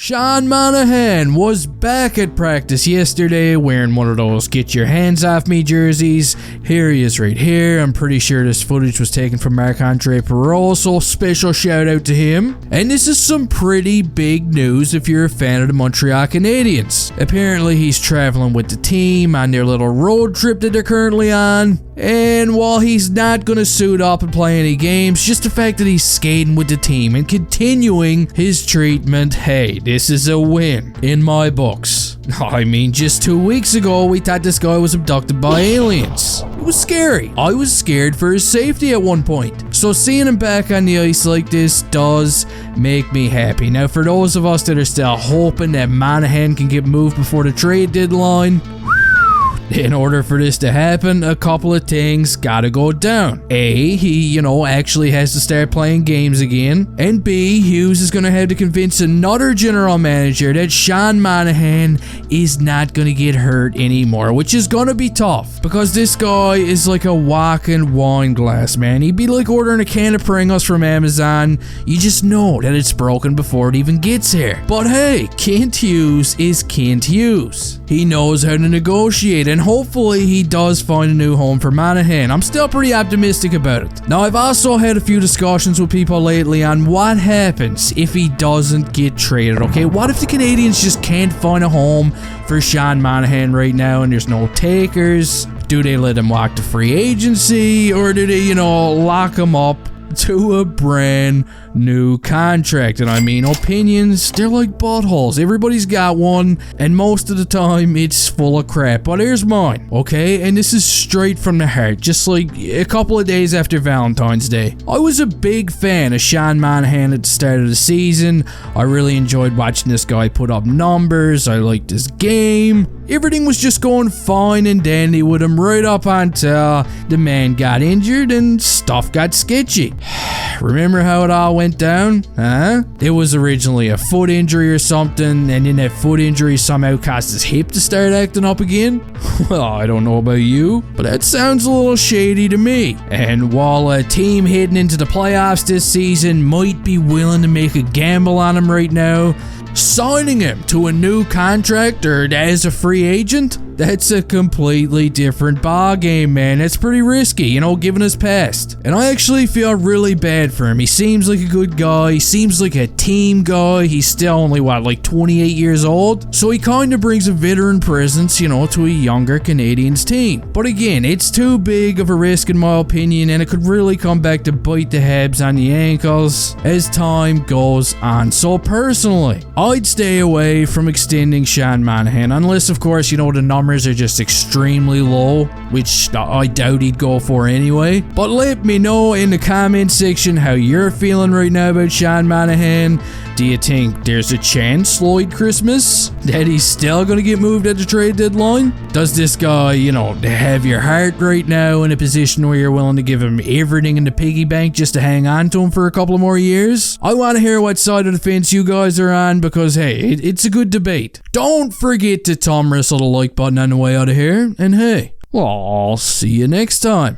Sean Monahan was back at practice yesterday wearing one of those get your hands off me jerseys. Here he is right here. I'm pretty sure this footage was taken from Marc-Andre Perreault, so special shout out to him. And this is some pretty big news if you're a fan of the Montreal Canadiens. Apparently he's traveling with the team on their little road trip that they're currently on. And while he's not going to suit up and play any games, just the fact that he's skating with the team and continuing his treatment, hey, this is a win in my books. I mean, just 2 weeks ago, we thought this guy was abducted by aliens. It was scary. I was scared for his safety at one point. So seeing him back on the ice like this does make me happy. Now, for those of us that are still hoping that Monahan can get moved before the trade deadline, in order for this to happen, a couple of things gotta go down. A, he, actually has to start playing games again. And B, Hughes is gonna have to convince another general manager that Sean Monahan is not gonna get hurt anymore, which is gonna be tough. Because this guy is like a walking wine glass, man. He'd be like ordering a can of Pringles from Amazon. You just know that it's broken before it even gets here. But hey, Kent Hughes is Kent Hughes. He knows how to negotiate, and hopefully he does find a new home for Monahan. I'm still pretty optimistic about it. Now, I've also had a few discussions with people lately on what happens if he doesn't get traded, okay? What if the Canadiens just can't find a home for Sean Monahan right now and there's no takers? Do they let him walk to free agency, or do they, lock him up to a brand new contract? And I mean, opinions, they're like buttholes. Everybody's got one, and most of the time it's full of crap. But here's mine, okay? And this is straight from the heart, just like a couple of days after Valentine's Day. I was a big fan of Sean Monahan at the start of the season. I really enjoyed watching this guy put up numbers. I liked his game. Everything was just going fine and dandy with him right up until the man got injured and stuff got sketchy. Remember how it all went down? Huh? It was originally a foot injury or something, and then that foot injury somehow caused his hip to start acting up again? Well, I don't know about you, but that sounds a little shady to me. And while a team heading into the playoffs this season might be willing to make a gamble on him right now, signing him to a new contract or as a free agent, that's a completely different ballgame, man. That's pretty risky, given his past. And I actually feel really bad for him. He seems like a good guy. He seems like a team guy. He's still only, 28 years old? So he kind of brings a veteran presence, to a younger Canadiens team. But again, it's too big of a risk in my opinion, and it could really come back to bite the Habs on the ankles as time goes on. So personally, I'd stay away from extending Sean Monahan, unless, of course, the numbers are just extremely low, which I doubt he'd go for anyway. But let me know in the comment section how you're feeling right now about Sean Monahan. Do you think there's a chance, Lloyd Christmas, that he's still going to get moved at the trade deadline? Does this guy, have your heart right now in a position where you're willing to give him everything in the piggy bank just to hang on to him for a couple of more years? I want to hear what side of the fence you guys are on, because hey, it's a good debate. Don't forget to thumb wrestle the like button on the way out of here, and hey, well, I'll see you next time.